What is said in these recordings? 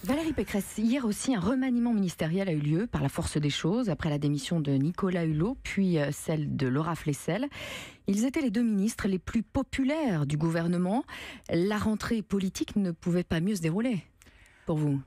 Valérie Pécresse, hier aussi un remaniement ministériel a eu lieu par la force des choses, après la démission de Nicolas Hulot, puis celle de Laura Flessel. Ils étaient les deux ministres les plus populaires du gouvernement. La rentrée politique ne pouvait pas mieux se dérouler, pour vous?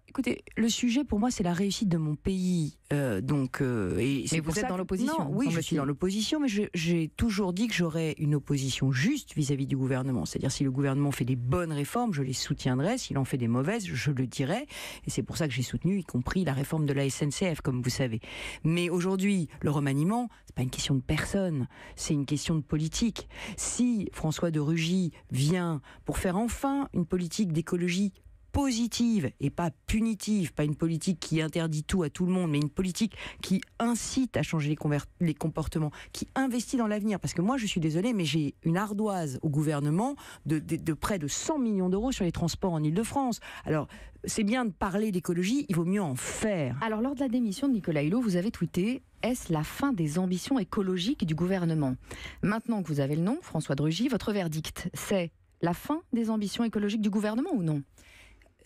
Écoutez, le sujet pour moi c'est la réussite de mon pays. Mais vous êtes dans l'opposition? Oui, je suis dans l'opposition, mais j'ai toujours dit que j'aurais une opposition juste vis-à-vis du gouvernement. C'est-à-dire si le gouvernement fait des bonnes réformes, je les soutiendrai. S'il en fait des mauvaises, je le dirai. Et c'est pour ça que j'ai soutenu, y compris la réforme de la SNCF, comme vous savez. Mais aujourd'hui, le remaniement, c'est pas une question de personne, c'est une question de politique. Si François de Rugy vient pour faire enfin une politique d'écologie positive et pas punitive, pas une politique qui interdit tout à tout le monde, mais une politique qui incite à changer les comportements, qui investit dans l'avenir. Parce que moi, je suis désolée, mais j'ai une ardoise au gouvernement de près de 100 millions d'euros sur les transports en Ile-de-France. Alors, c'est bien de parler d'écologie, il vaut mieux en faire. Alors, lors de la démission de Nicolas Hulot, vous avez tweeté: est-ce la fin des ambitions écologiques du gouvernement? Maintenant que vous avez le nom, François de Rugy, votre verdict, c'est la fin des ambitions écologiques du gouvernement ou non?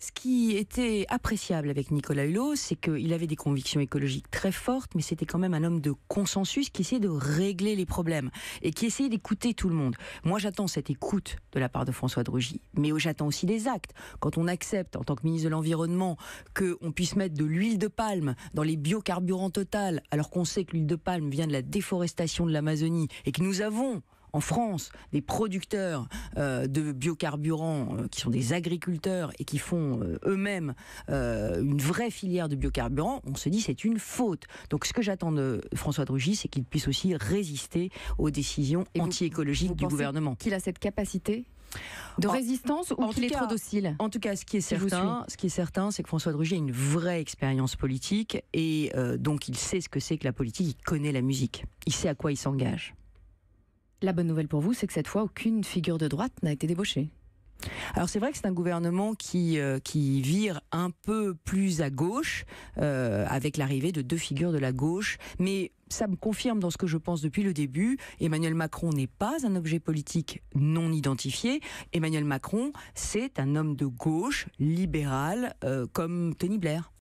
Ce qui était appréciable avec Nicolas Hulot, c'est qu'il avait des convictions écologiques très fortes, mais c'était quand même un homme de consensus qui essayait de régler les problèmes et qui essayait d'écouter tout le monde. Moi, j'attends cette écoute de la part de François de Rugy, mais j'attends aussi des actes. Quand on accepte, en tant que ministre de l'Environnement, qu'on puisse mettre de l'huile de palme dans les biocarburants Total, alors qu'on sait que l'huile de palme vient de la déforestation de l'Amazonie et que nous avons en France des producteurs de biocarburants qui sont des agriculteurs et qui font eux-mêmes une vraie filière de biocarburants, on se dit c'est une faute. Donc ce que j'attends de François de Rugy, c'est qu'il puisse aussi résister aux décisions anti-écologiques du gouvernement. Qu'il a cette capacité de résistance ou qu'il est trop docile? En tout cas, ce qui est certain, c'est que François de Rugy a une vraie expérience politique et donc il sait ce que c'est que la politique, il connaît la musique, il sait à quoi il s'engage. La bonne nouvelle pour vous, c'est que cette fois, aucune figure de droite n'a été débauchée. Alors c'est vrai que c'est un gouvernement qui vire un peu plus à gauche, avec l'arrivée de deux figures de la gauche, mais ça me confirme dans ce que je pense depuis le début. Emmanuel Macron n'est pas un objet politique non identifié. Emmanuel Macron, c'est un homme de gauche, libéral, comme Tony Blair.